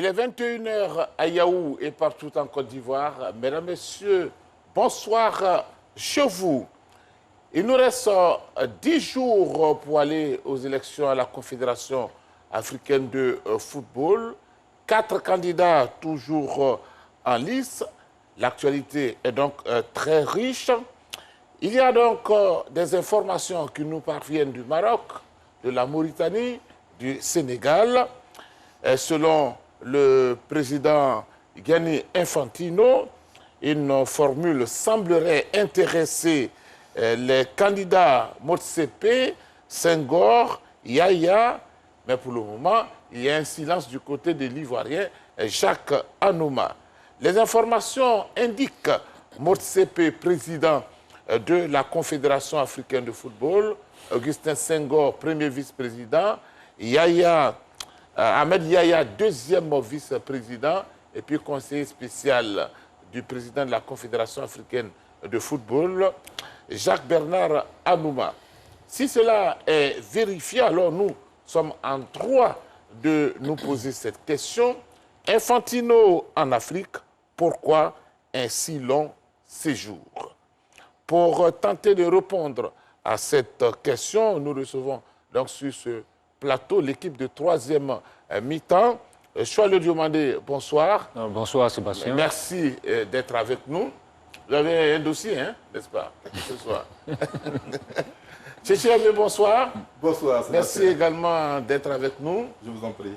Il est 21 h à Yaoundé et partout en Côte d'Ivoire. Mesdames, Messieurs, bonsoir chez vous. Il nous reste 10 jours pour aller aux élections à la Confédération africaine de football. 4 candidats toujours en lice. L'actualité est donc très riche. Il y a donc des informations qui nous parviennent du Maroc, de la Mauritanie, du Sénégal. Selon le président Gianni Infantino, une formule semblerait intéresser les candidats Motsepe, Senghor, Yaya, mais pour le moment, il y a un silence du côté de l'Ivoirien Jacques Anouma. Les informations indiquent Motsepe, président de la Confédération africaine de football, Augustin Senghor, premier vice-président, Ahmed Yaya, deuxième vice-président, et puis conseiller spécial du président de la Confédération africaine de football, Jacques Bernard Anouma. Si cela est vérifié, alors nous sommes en droit de nous poser cette question. Infantino en Afrique, pourquoi un si long séjour? Pour tenter de répondre à cette question, nous recevons donc sur ce plateau l'équipe de troisième mi-temps. Choix-le demander bonsoir. Bonsoir Sébastien. Merci d'être avec nous. Vous avez un dossier, hein, n'est-ce pas, ce soir. Chéché, bonsoir. Bonsoir. Merci également d'être avec nous. Je vous en prie.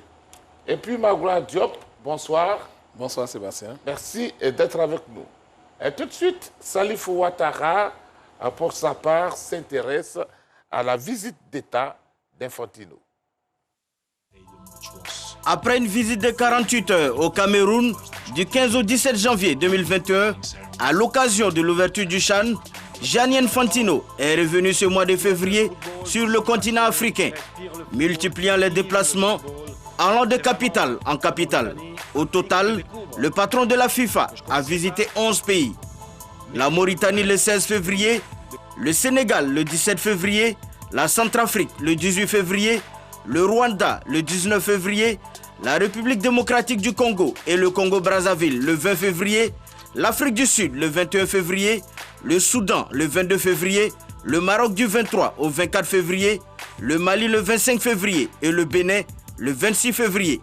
Et puis Magoula Diop, bonsoir. Bonsoir Sébastien. Merci d'être avec nous. Et tout de suite, Salif Ouattara, pour sa part, s'intéresse à la visite d'État d'Infantino. Après une visite de 48 heures au Cameroun du 15 au 17 janvier 2021, à l'occasion de l'ouverture du CHAN, Gianni Infantino est revenu ce mois de février sur le continent africain, multipliant les déplacements allant de capitale en capitale. Au total, le patron de la FIFA a visité 11 pays. La Mauritanie le 16 février, le Sénégal le 17 février, la Centrafrique le 18 février, le Rwanda le 19 février, la République démocratique du Congo et le Congo-Brazzaville le 20 février, l'Afrique du Sud le 21 février, le Soudan le 22 février, le Maroc du 23 au 24 février, le Mali le 25 février et le Bénin le 26 février.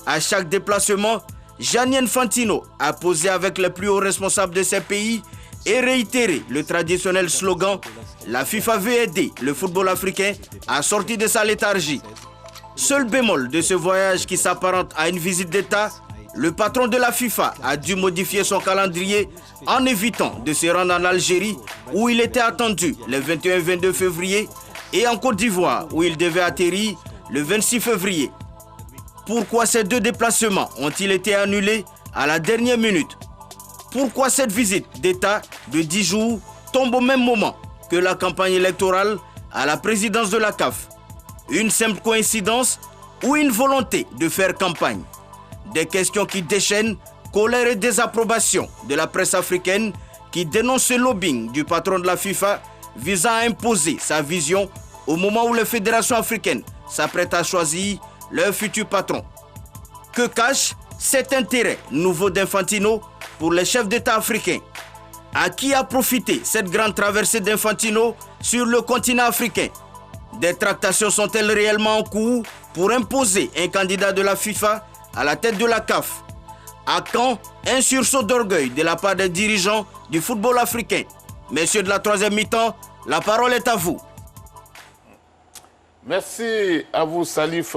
À chaque déplacement, Gianni Infantino a posé avec les plus hauts responsables de ces pays et réitéré le traditionnel slogan « La FIFA veut aider le football africain à sortir de sa léthargie ». Seul bémol de ce voyage qui s'apparente à une visite d'État, le patron de la FIFA a dû modifier son calendrier en évitant de se rendre en Algérie où il était attendu le 21 et 22 février et en Côte d'Ivoire où il devait atterrir le 26 février. Pourquoi ces deux déplacements ont-ils été annulés à la dernière minute? Pourquoi cette visite d'État de 10 jours tombe au même moment que la campagne électorale à la présidence de la CAF? Une simple coïncidence ou une volonté de faire campagne? Des questions qui déchaînent colère et désapprobation de la presse africaine qui dénonce le lobbying du patron de la FIFA visant à imposer sa vision au moment où les fédérations africaines s'apprêtent à choisir leur futur patron. Que cache cet intérêt nouveau d'Infantino pour les chefs d'État africains? À qui a profité cette grande traversée d'Infantino sur le continent africain? Des tractations sont-elles réellement en cours pour imposer un candidat de la FIFA à la tête de la CAF? À quand un sursaut d'orgueil de la part des dirigeants du football africain? Messieurs de la troisième mi-temps, la parole est à vous. Merci à vous, Salif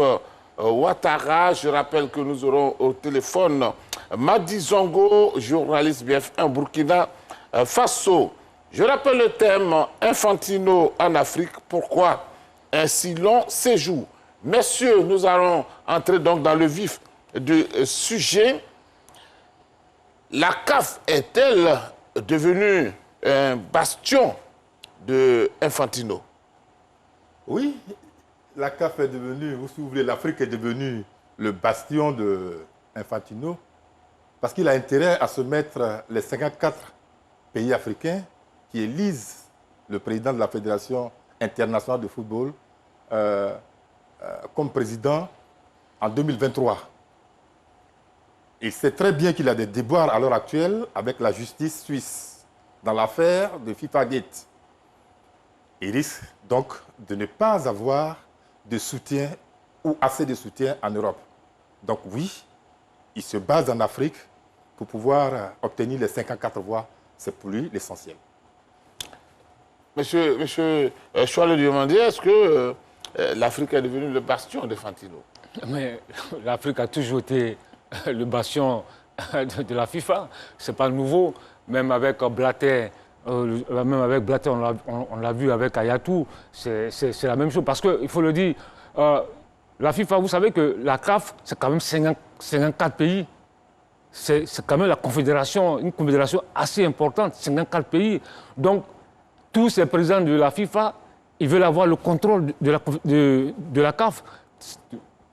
Ouattara. Je rappelle que nous aurons au téléphone Madi Zongo, journaliste BF1 Burkina Faso. Je rappelle le thème Infantino en Afrique. Pourquoi un si long séjour? Messieurs, nous allons entrer donc dans le vif du sujet. La CAF est-elle devenue un bastion de Infantino? Oui, la CAF est devenue, vous souvenez, l'Afrique est devenue le bastion de Infantino parce qu'il a intérêt à se mettre les 54 pays africains qui élisent le président de la Fédération internationale de football comme président en 2023. Il sait très bien qu'il a des déboires à l'heure actuelle avec la justice suisse dans l'affaire de FIFA Gate. Il risque donc de ne pas avoir de soutien ou assez de soutien en Europe. Donc oui, il se base en Afrique pour pouvoir obtenir les 54 voix. C'est pour lui l'essentiel. Monsieur Choix lui demandait, est-ce que l'Afrique est devenue le bastion de Fantino? Mais l'Afrique a toujours été le bastion de la FIFA. Ce n'est pas nouveau. Même avec Blatter, on l'a vu avec Ayatou, c'est la même chose. Parce qu'il faut le dire, la FIFA, vous savez que la CAF, c'est quand même 54 pays. C'est quand même la confédération, une confédération assez importante, 54 pays. Donc, tous ces présidents de la FIFA, ils veulent avoir le contrôle de la CAF.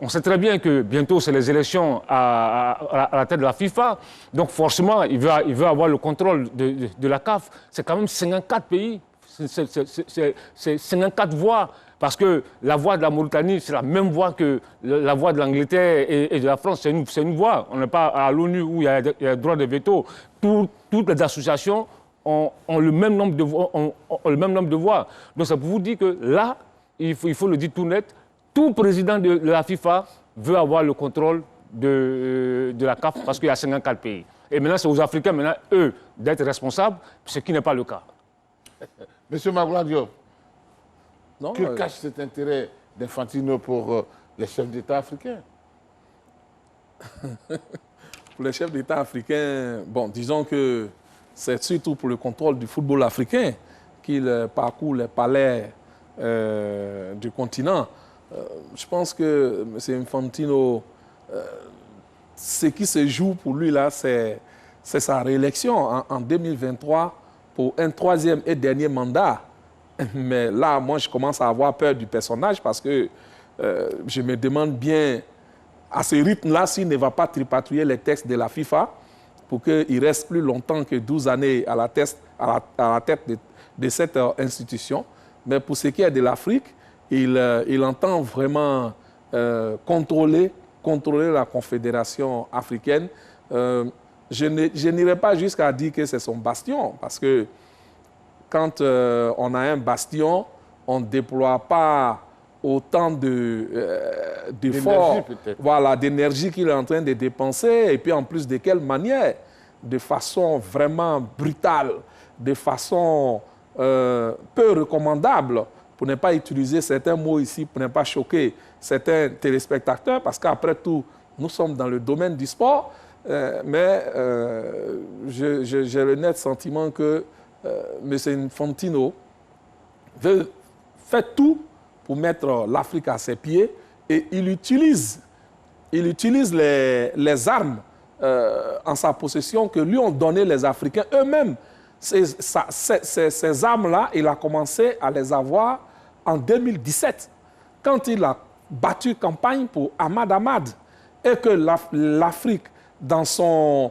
On sait très bien que bientôt, c'est les élections à la tête de la FIFA. Donc, forcément, il veut avoir le contrôle de la CAF. C'est quand même 54 pays. C'est 54 voix. Parce que la voix de la Mauritanie, c'est la même voix que la voix de l'Angleterre et de la France. C'est une voix. On n'est pas à l'ONU où il y a le droit de veto. Toutes les associations ont le même nombre de voix. Donc, c'est pour vous dire que là, il faut le dire tout net, tout président de la FIFA veut avoir le contrôle de la CAF parce qu'il y a 54 pays. Et maintenant, c'est aux Africains, maintenant, eux, d'être responsables, ce qui n'est pas le cas. Monsieur Magloire Diop, que cache cet intérêt d'Infantino pour les chefs d'État africains? Pour les chefs d'État africains, bon, disons que c'est surtout pour le contrôle du football africain qu'il parcourt les palais du continent. Je pense que M. Infantino, ce qui se joue pour lui là, c'est sa réélection en 2023 pour un troisième et dernier mandat. Mais là, moi, je commence à avoir peur du personnage parce que je me demande bien, à ce rythme-là, s'il ne va pas tripatouiller les textes de la FIFA pour qu'il reste plus longtemps que 12 années à la tête de cette institution. Mais pour ce qui est de l'Afrique, il entend vraiment contrôler la Confédération africaine. Je n'irai pas jusqu'à dire que c'est son bastion, parce que quand on a un bastion, on ne déploie pas autant d'efforts, voilà, d'énergie qu'il est en train de dépenser, et puis en plus de quelle manière? De façon vraiment brutale, de façon peu recommandable, pour ne pas utiliser certains mots ici, pour ne pas choquer certains téléspectateurs, parce qu'après tout, nous sommes dans le domaine du sport, mais j'ai le net sentiment que M. Infantino fait tout pour mettre l'Afrique à ses pieds et il utilise les armes en sa possession que lui ont donné les Africains eux-mêmes. Ces armes-là, il a commencé à les avoir en 2017, quand il a battu campagne pour Ahmad Ahmad, et que l'Afrique, dans sa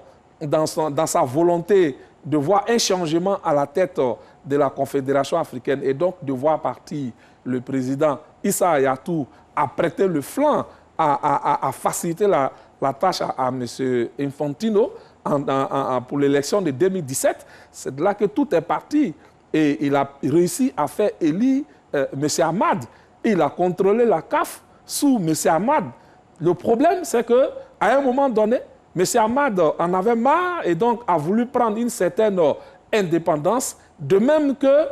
volonté de voir un changement à la tête de la Confédération africaine et donc de voir partir le président Issa Hayatou, a prêté le flanc à faciliter la tâche à M. Infantino pour l'élection de 2017. C'est de là que tout est parti. Et il a réussi à faire élire M. Ahmad. Il a contrôlé la CAF sous M. Ahmad. Le problème, c'est qu'à un moment donné, M. Ahmad en avait marre et donc a voulu prendre une certaine indépendance, de même que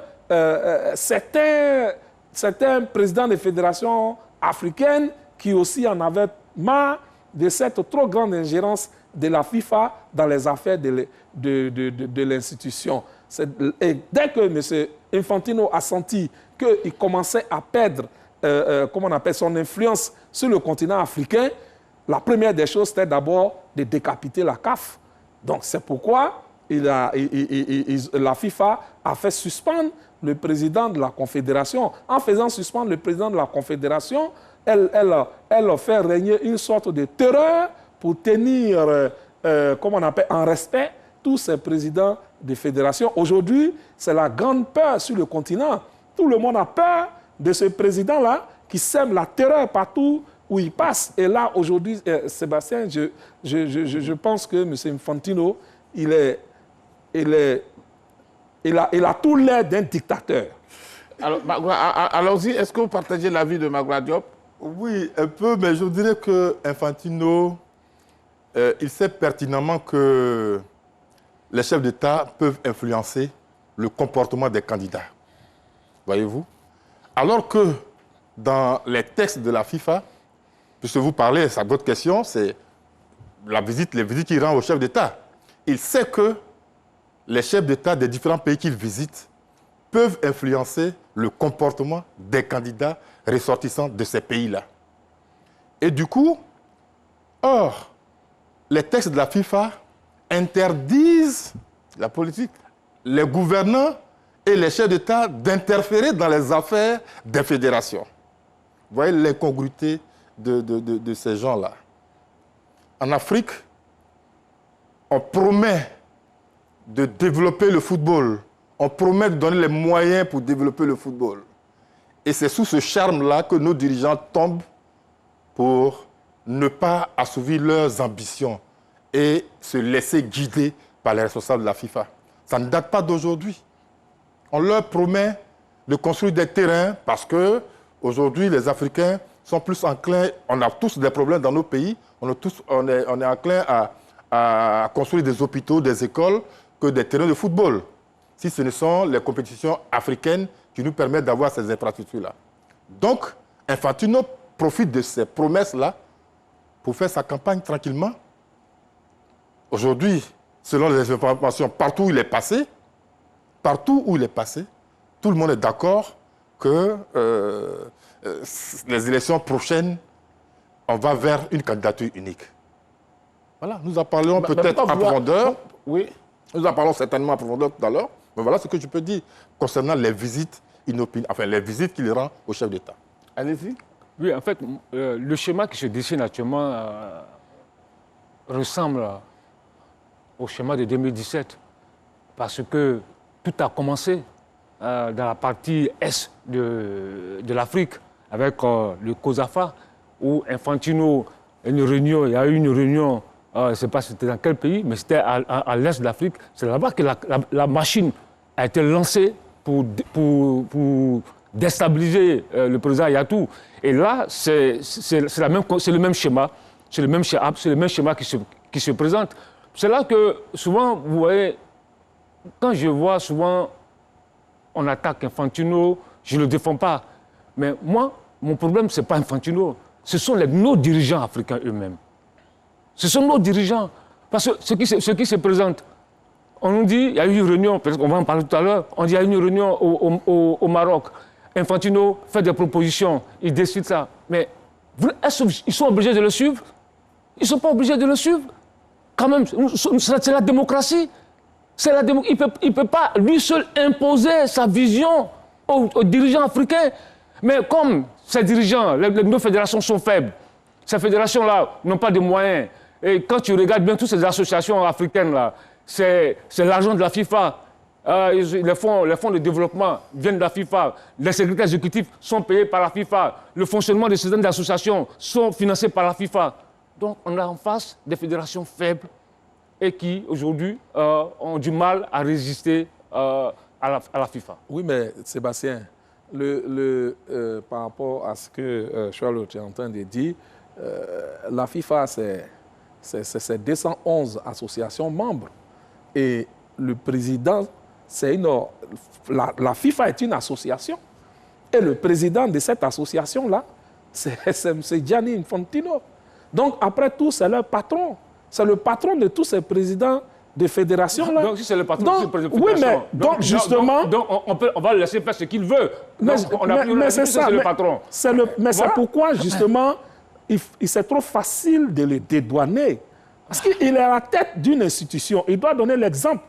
certains présidents des fédérations africaines qui aussi en avaient marre de cette trop grande ingérence de la FIFA dans les affaires de l'institution. Et dès que M. Infantino a senti qu'il commençait à perdre comment on appelle, son influence sur le continent africain, la première des choses, c'était d'abord de décapiter la CAF. Donc c'est pourquoi la FIFA a fait suspendre le président de la Confédération. En faisant suspendre le président de la Confédération, elle fait régner une sorte de terreur pour tenir, comment on appelle, en respect tous ces présidents de fédération. Aujourd'hui, c'est la grande peur sur le continent. Tout le monde a peur de ce président-là qui sème la terreur partout où il passe. Et là, aujourd'hui, Sébastien, je pense que M. Infantino, il a tout l'air d'un dictateur. Alors, allons-y, est-ce que vous partagez l'avis de Magloire Diop? Oui, un peu, mais je dirais que Infantino, il sait pertinemment que les chefs d'État peuvent influencer le comportement des candidats. Voyez-vous? Alors que dans les textes de la FIFA, puisque vous parlez, c'est votre question, c'est les visites qu'il rend aux chefs d'État. Il sait que les chefs d'État des différents pays qu'il visite peuvent influencer le comportement des candidats ressortissants de ces pays-là. Et du coup, or, les textes de la FIFA interdisent la politique, les gouvernants et les chefs d'État d'interférer dans les affaires des fédérations. Vous voyez l'incongruité de ces gens-là. En Afrique, on promet de développer le football. On promet de donner les moyens pour développer le football. Et c'est sous ce charme-là que nos dirigeants tombent pour ne pas assouvir leurs ambitions et se laisser guider par les responsables de la FIFA. Ça ne date pas d'aujourd'hui. On leur promet de construire des terrains parce que aujourd'hui, les Africains sont plus enclins, on a tous des problèmes dans nos pays, on est enclins à construire des hôpitaux, des écoles, que des terrains de football. Si ce ne sont les compétitions africaines qui nous permettent d'avoir ces infrastructures-là. Donc, Infantino profite de ces promesses-là pour faire sa campagne tranquillement. Aujourd'hui, selon les informations, partout où il est passé, tout le monde est d'accord que les élections prochaines, on va vers une candidature unique. Voilà, nous en parlerons peut-être en profondeur. Oui. Nous en parlons certainement en profondeur tout à l'heure. Mais voilà ce que je peux dire concernant les visites inopinées, enfin les visites qu'il rend au chef d'État. Allez-y. Oui, en fait, le schéma qui se dessine actuellement ressemble au schéma de 2017. Parce que tout a commencé dans la partie est de l'Afrique, avec le COSAFA, où Infantino, il y a eu une réunion, je ne sais pas c'était dans quel pays, mais c'était à l'est de l'Afrique. C'est là-bas que la machine a été lancée pour déstabiliser le président Yatou. Et là, c'est le même schéma, c'est le même schéma qui se présente. C'est là que souvent, vous voyez, quand je vois souvent on attaque Infantino, je ne le défends pas. Mais moi, mon problème, ce n'est pas Infantino. Ce sont nos dirigeants africains eux-mêmes. Ce sont nos dirigeants. Parce que ce qui se présente, on nous dit, il y a eu une réunion, peut-être qu'on va en parler tout à l'heure, on dit qu'il y a eu une réunion au Maroc. Infantino fait des propositions, il décide ça. Mais ils sont obligés de le suivre? Ils ne sont pas obligés de le suivre. Quand même, c'est la démocratie. Il ne peut pas lui seul imposer sa vision aux dirigeants africains. Mais comme ces dirigeants, nos fédérations sont faibles, ces fédérations-là n'ont pas de moyens. Et quand tu regardes bien toutes ces associations africaines-là, c'est l'argent de la FIFA. Les fonds de développement viennent de la FIFA. Les secrétaires exécutifs sont payés par la FIFA. Le fonctionnement de certaines associations sont financés par la FIFA. Donc on a en face des fédérations faibles et qui, aujourd'hui, ont du mal à résister à la FIFA. Oui, mais Sébastien, par rapport à ce que Charlotte est en train de dire, la FIFA, c'est 211 associations membres. Et le président, la FIFA est une association. Et le président de cette association-là, c'est Gianni Infantino. Donc, après tout, c'est leur patron. C'est le patron de tous ces présidents de fédérations-là. Donc, si c'est le patron de ces présidents de oui, fédération, mais donc, justement... Donc, on va le laisser faire ce qu'il veut. Mais c'est ça. C'est le patron. Mais c'est pourquoi, justement, c'est trop facile de le dédouaner. Parce qu'il est à la tête d'une institution. Il doit donner l'exemple.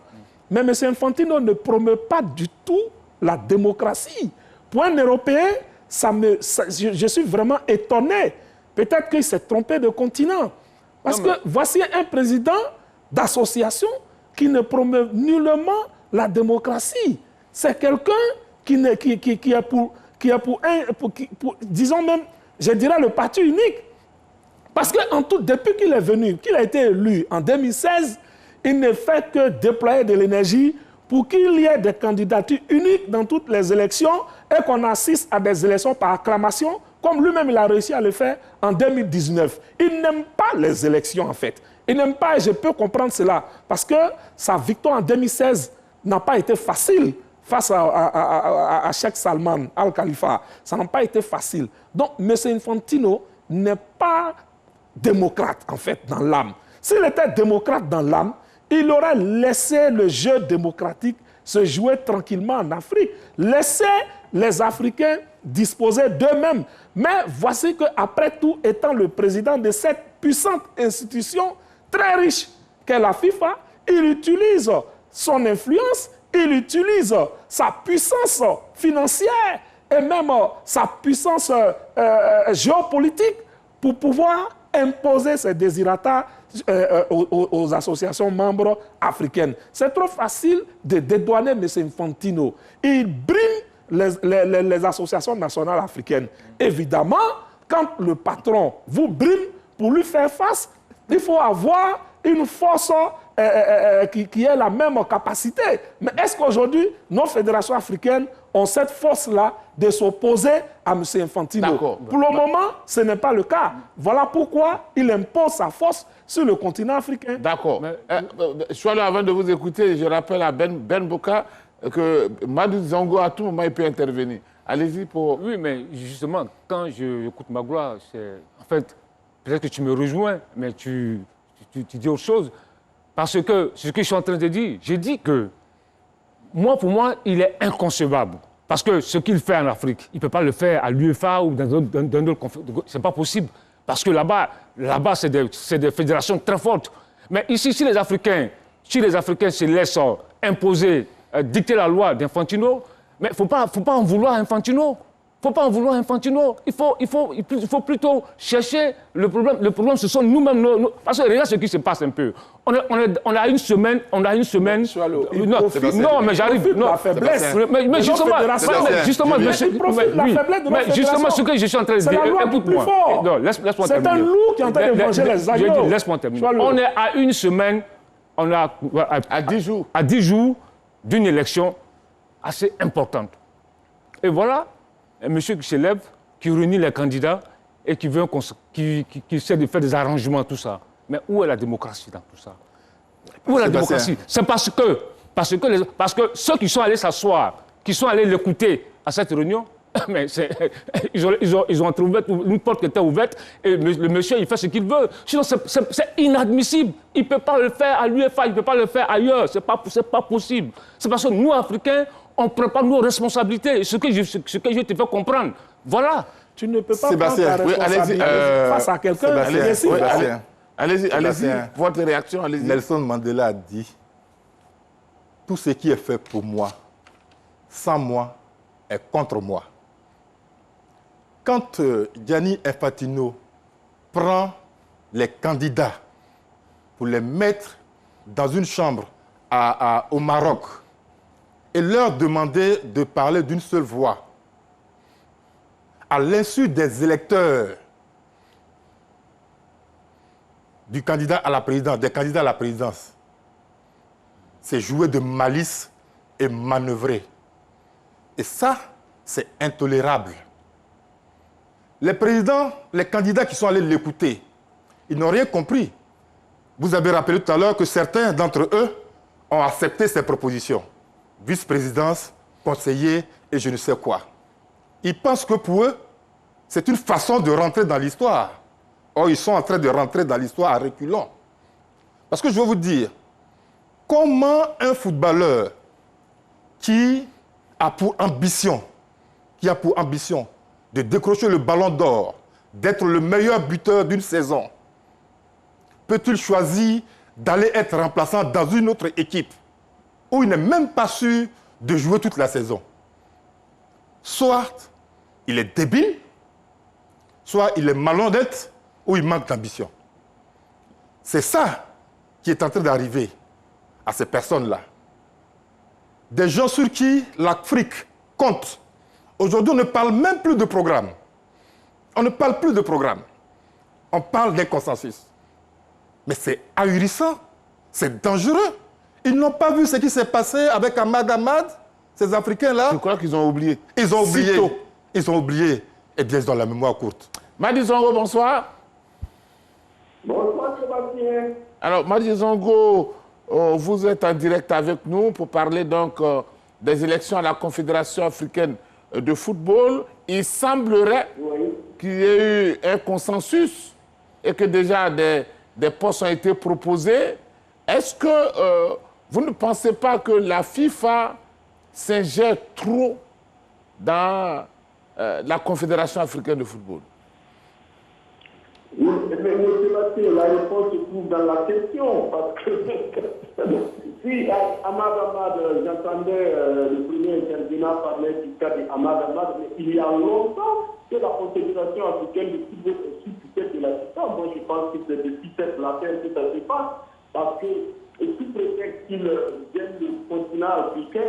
Mais M. Infantino ne promeut pas du tout la démocratie. Pour un Européen, je suis vraiment étonné. Peut-être qu'il s'est trompé de continent. Parce que voici un président d'association qui ne promeut nullement la démocratie. C'est quelqu'un qui est pour disons même, je dirais le parti unique. Parce que tout, depuis qu'il est venu, qu'il a été élu en 2016, il ne fait que déployer de l'énergie pour qu'il y ait des candidatures uniques dans toutes les élections et qu'on assiste à des élections par acclamation, comme lui-même il a réussi à le faire en 2019. Il n'aime pas les élections, en fait. Il n'aime pas, et je peux comprendre cela, parce que sa victoire en 2016 n'a pas été facile face à Cheikh Salman Al-Khalifa. Ça n'a pas été facile. Donc, M. Infantino n'est pas démocrate, en fait, dans l'âme. S'il était démocrate dans l'âme, il aurait laissé le jeu démocratique se jouer tranquillement en Afrique. Laisser les Africains disposer d'eux-mêmes. Mais voici qu'après tout, étant le président de cette puissante institution très riche qu'est la FIFA, il utilise son influence, il utilise sa puissance financière et même sa puissance géopolitique pour pouvoir imposer ses désirata aux associations membres africaines. C'est trop facile de dédouaner M. Infantino. Il brime les associations nationales africaines. Évidemment, quand le patron vous brime, pour lui faire face, il faut avoir une force qui ait la même capacité. Mais est-ce qu'aujourd'hui, nos fédérations africaines ont cette force-là de s'opposer à M. Infantino? Pour le moment, ce n'est pas le cas. Voilà pourquoi il impose sa force sur le continent africain. D'accord. Choualo, avant de vous écouter, je rappelle à Ben Boka que Madou Zango, à tout moment, il peut intervenir. Allez-y pour... Oui, mais justement, quand j'écoute Magloire, c'est... En fait, peut-être que tu me rejoins, mais tu dis autre chose. Parce que ce que je suis en train de dire, j'ai dit que, pour moi, il est inconcevable. Parce que ce qu'il fait en Afrique, il ne peut pas le faire à l'UEFA ou dans d'autres conférences. Ce n'est pas possible. Parce que là-bas c'est des fédérations très fortes. Mais ici, si les Africains se laissent imposer, dicter la loi d'Infantino, mais il ne faut pas en vouloir à Infantino. Il ne faut pas en vouloir à Infantino. Il faut plutôt chercher le problème. Le problème, ce sont nous-mêmes. Parce que regarde ce qui se passe un peu. On a une semaine. Non, mais j'arrive. Non, mais justement, ce que je suis en train de dire. Écoute-moi. Non, laisse-moi terminer. C'est un loup qui est en train de manger les agneaux. Laisse-moi terminer. On est à une semaine. On a à 10 jours. À 10 jours d'une élection assez importante. Et voilà. Un monsieur qui se lève, qui réunit les candidats et qui essaie de faire des arrangements, tout ça. Mais où est la démocratie dans tout ça? Où est la démocratie? C'est parce que ceux qui sont allés s'asseoir, qui sont allés l'écouter à cette réunion, mais ils ont trouvé une porte qui était ouverte et le monsieur, il fait ce qu'il veut. Sinon, c'est inadmissible. Il ne peut pas le faire à l'UEFA, il ne peut pas le faire ailleurs. Ce n'est pas possible. C'est parce que nous, Africains, on ne prend pas nos responsabilités, ce que je te fais comprendre. Voilà. Tu ne peux pas prendre ta responsabilité face à quelqu'un. Allez-y, votre réaction, allez-y. Nelson Mandela a dit, tout ce qui est fait pour moi, sans moi, est contre moi. Quand Gianni Infantino prend les candidats pour les mettre dans une chambre au Maroc, et leur demander de parler d'une seule voix, à l'insu des électeurs du candidat à la présidence, des candidats à la présidence, c'est jouer de malice et manœuvrer. Et ça, c'est intolérable. Les présidents, les candidats qui sont allés l'écouter, ils n'ont rien compris. Vous avez rappelé tout à l'heure que certains d'entre eux ont accepté ces propositions. Vice-présidence, conseiller et je ne sais quoi. Ils pensent que pour eux, c'est une façon de rentrer dans l'histoire. Or, ils sont en train de rentrer dans l'histoire à reculons. Parce que je veux vous dire, comment un footballeur qui a pour ambition de décrocher le ballon d'or, d'être le meilleur buteur d'une saison, peut-il choisir d'aller être remplaçant dans une autre équipe où il n'est même pas sûr de jouer toute la saison? Soit il est débile, soit il est malhonnête, ou il manque d'ambition. C'est ça qui est en train d'arriver à ces personnes-là. Des gens sur qui l'Afrique compte. Aujourd'hui, on ne parle même plus de programme. On ne parle plus de programme. on parle d'un consensus. Mais c'est ahurissant, c'est dangereux. Ils n'ont pas vu ce qui s'est passé avec Ahmad Ahmad, ces Africains-là. Je crois qu'ils ont oublié. Ils ont oublié. Sitôt. Ils ont oublié. Eh bien, ils ont la mémoire courte. Madi Zongo, bonsoir. Bonsoir Sébastien. Alors, Madi Zongo, vous êtes en direct avec nous pour parler donc des élections à la Confédération africaine de football. Il semblerait qu'il y ait eu un consensus et que déjà des postes ont été proposés. Est-ce que vous ne pensez pas que la FIFA s'ingère trop dans la Confédération africaine de football? Oui, mais Sébastien, la réponse se trouve dans la question. Parce que si Ahmad Ahmad, j'entendais le premier intervenant parler du cas d'Ahmad Ahmad, mais il y a longtemps que la Confédération africaine de football est sous tutelle de la FIFA. Moi, je pense que c'est depuis cette affaire que ça se passe. Parce que, sous prétexte qu'ils viennent du continent africain,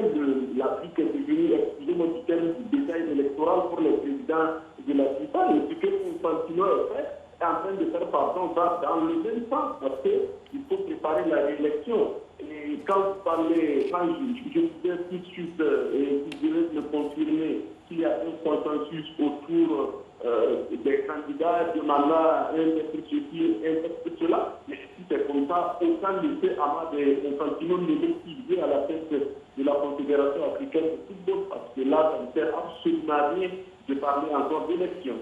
l'Afrique est devenue, excusez-moi du terme, du détail électoral pour les présidents de la FIFA. Et ce que Infantino a fait, est en train de faire pardon dans le même sens, parce qu'il faut préparer la réélection. Et quand vous parlez, quand je disais tout de suite, et vous devez me confirmer, qu'il y a un consensus autour des candidats demandant un peu ceci, un peu cela, mais si c'est comme ça, aucun de ces Ahmad et Infantino ne l'est à la tête de la Confédération africaine de football, parce que là, ça ne sert absolument rien de parler encore d'élection.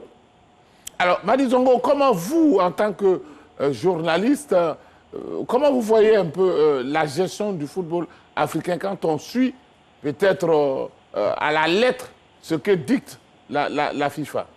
Alors, Madi Zongo, comment vous, en tant que journaliste, comment vous voyez un peu la gestion du football africain quand on suit peut-être à la lettre ce que dicte la FIFA?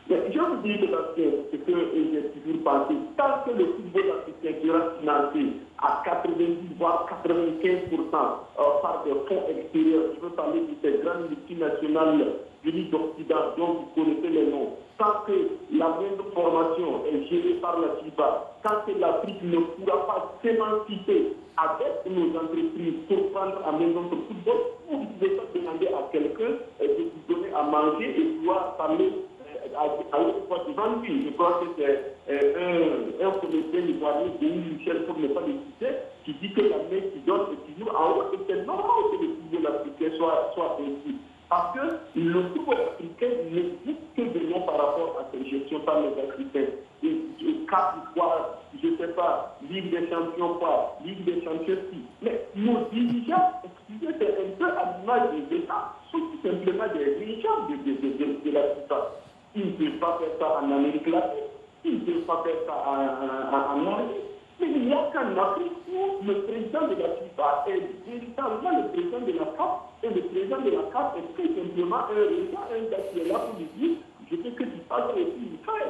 Mais je vous dis, Sébastien, ce que j'ai toujours pensé, tant que le football africain sera financé à 90 voire 95% par des fonds extérieurs, je veux parler de ces grandes multinationales venues d'Occident dont vous connaissez les noms, tant que la même formation est gérée par la FIFA, tant que l'Afrique ne pourra pas s'émanciper avec nos entreprises pour prendre en main notre football, vous ne pouvez pas demander à quelqu'un de vous donner à manger et pouvoir parler à une fois devant lui. Je crois que c'est un comité ivoirien, Michel, pour ne pas le citer, qui dit que la main qui donne est toujours en haut, et c'est normal que le football africain soit ainsi. Parce que le football africain n'existe que vraiment par rapport à cette gestion par les Africains. Et 4 fois, je ne sais pas, Ligue des champions quoi, Ligue des champions si. Mais nos dirigeants, excusez, c'est un peu à l'image des États, sont tout simplement des dirigeants de la FIFA. Ils ne peuvent pas faire ça en Amérique latine, ils ne peuvent pas faire ça en Asie. Mais il n'y a qu'en Afrique où le président de la FIFA est véritablement le président de la CAF, et le président de la CAF est tout simplement un gars qui est là pour lui dire je sais que tu passes et tu fais.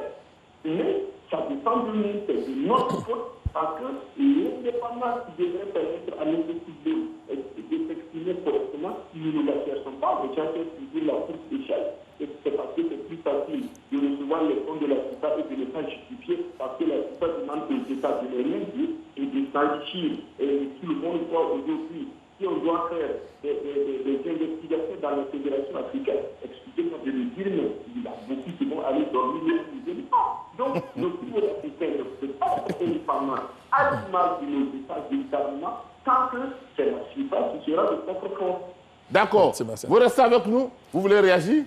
Mais ça dépend de nous, c'est de notre faute, parce que l'indépendance qui devrait permettre à notre football de s'exprimer correctement, si nous ne la cherchons pas, les gens cherchent toujours la course d'échelle. Et c'est parce que c'est plus facile de recevoir les fonds de la FIFA et de ne pas justifier, parce que la FIFA demande aux États de les rien dire et de s'enrichir. Et tout le monde croit aujourd'hui, si on doit faire des investigations dans la Fédération africaine, excusez-moi de le dire, mais il y a beaucoup qui vont aller dormir les éléphants. Donc, le football africain ne peut pas être indépendant à l'image de nos États véritablement, tant que c'est la FIFA qui sera de propre force. D'accord. Vous restez avec nous? Vous voulez réagir?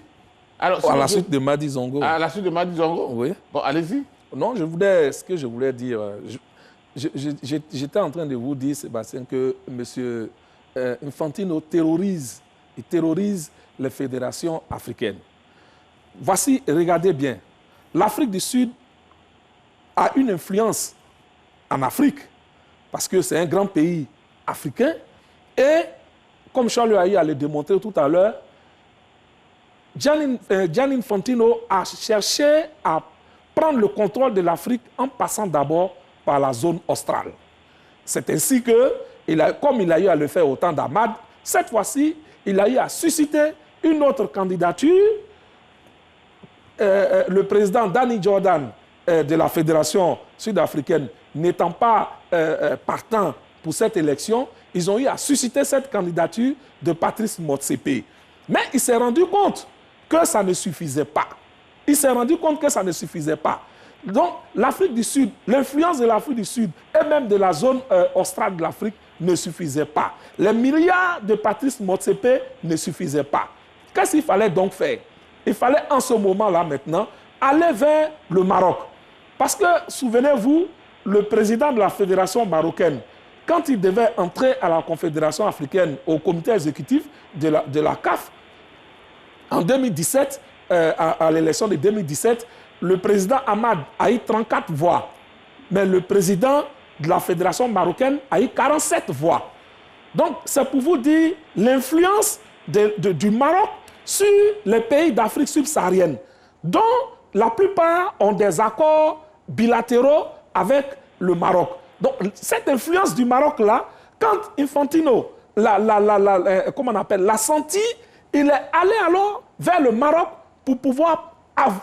Alors, à la suite de Madi Zongo. À la suite de Madi Zongo? Oui. Bon, allez-y. Non, ce que je voulais dire, j'étais en train de vous dire, Sébastien, que M. Infantino terrorise les fédérations africaines. Voici, regardez bien, l'Afrique du Sud a une influence en Afrique, parce que c'est un grand pays africain, et comme Charles Aïe a le démontré tout à l'heure, Gianni Infantino a cherché à prendre le contrôle de l'Afrique en passant d'abord par la zone australe. C'est ainsi que, comme il a eu à le faire au temps d'Ahmad, cette fois-ci, il a eu à susciter une autre candidature. Le président Danny Jordan de la Fédération sud-africaine n'étant pas partant pour cette élection, ils ont eu à susciter cette candidature de Patrice Motsepe. Mais il s'est rendu compte que ça ne suffisait pas. Il s'est rendu compte que ça ne suffisait pas. Donc, l'Afrique du Sud, l'influence de l'Afrique du Sud et même de la zone australe de l'Afrique ne suffisait pas. Les milliards de Patrice Motsepe ne suffisaient pas. Qu'est-ce qu'il fallait donc faire? Il fallait en ce moment-là maintenant aller vers le Maroc. Parce que, souvenez-vous, le président de la fédération marocaine, quand il devait entrer à la Confédération africaine, au comité exécutif de la CAF, en 2017, à l'élection de 2017, le président Ahmad a eu 34 voix. Mais le président de la fédération marocaine a eu 47 voix. Donc, c'est pour vous dire l'influence du Maroc sur les pays d'Afrique subsaharienne, dont la plupart ont des accords bilatéraux avec le Maroc. Donc, cette influence du Maroc-là, quand Infantino l'a senti, il est allé alors vers le Maroc pour pouvoir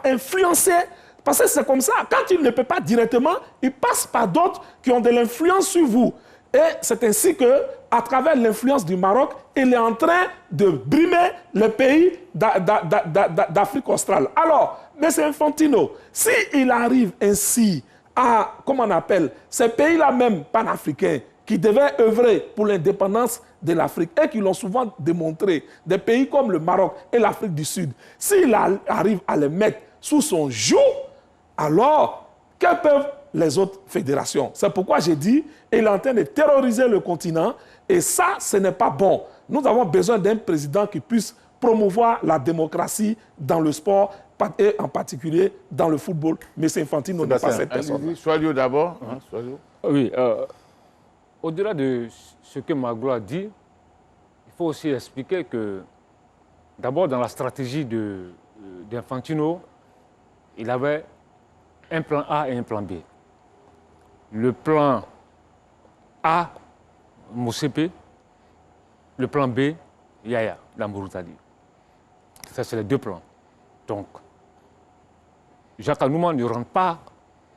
influencer. Parce que c'est comme ça, quand il ne peut pas directement, il passe par d'autres qui ont de l'influence sur vous. Et c'est ainsi qu'à travers l'influence du Maroc, il est en train de brimer les pays d'Afrique australe. Alors, M. Infantino, s'il arrive ainsi à, ces pays-là même panafricains qui devaient œuvrer pour l'indépendance de l'Afrique et qui l'ont souvent démontré, des pays comme le Maroc et l'Afrique du Sud, s'il arrive à les mettre sous son joug, alors, que peuvent les autres fédérations? C'est pourquoi j'ai dit, il est en train de terroriser le continent et ça, ce n'est pas bon. Nous avons besoin d'un président qui puisse promouvoir la démocratie dans le sport et en particulier dans le football. Mais Infantino n'est pas cette personne. Soyez d'abord. Oui, au-delà de ce que Maglo a dit, il faut aussi expliquer que d'abord dans la stratégie d'Infantino, il avait un plan A et un plan B. Le plan A, Motsepe, le plan B, Yaya, la Mauritanie. Ça, c'est les deux plans. Donc, Jacques Anouma ne rentre pas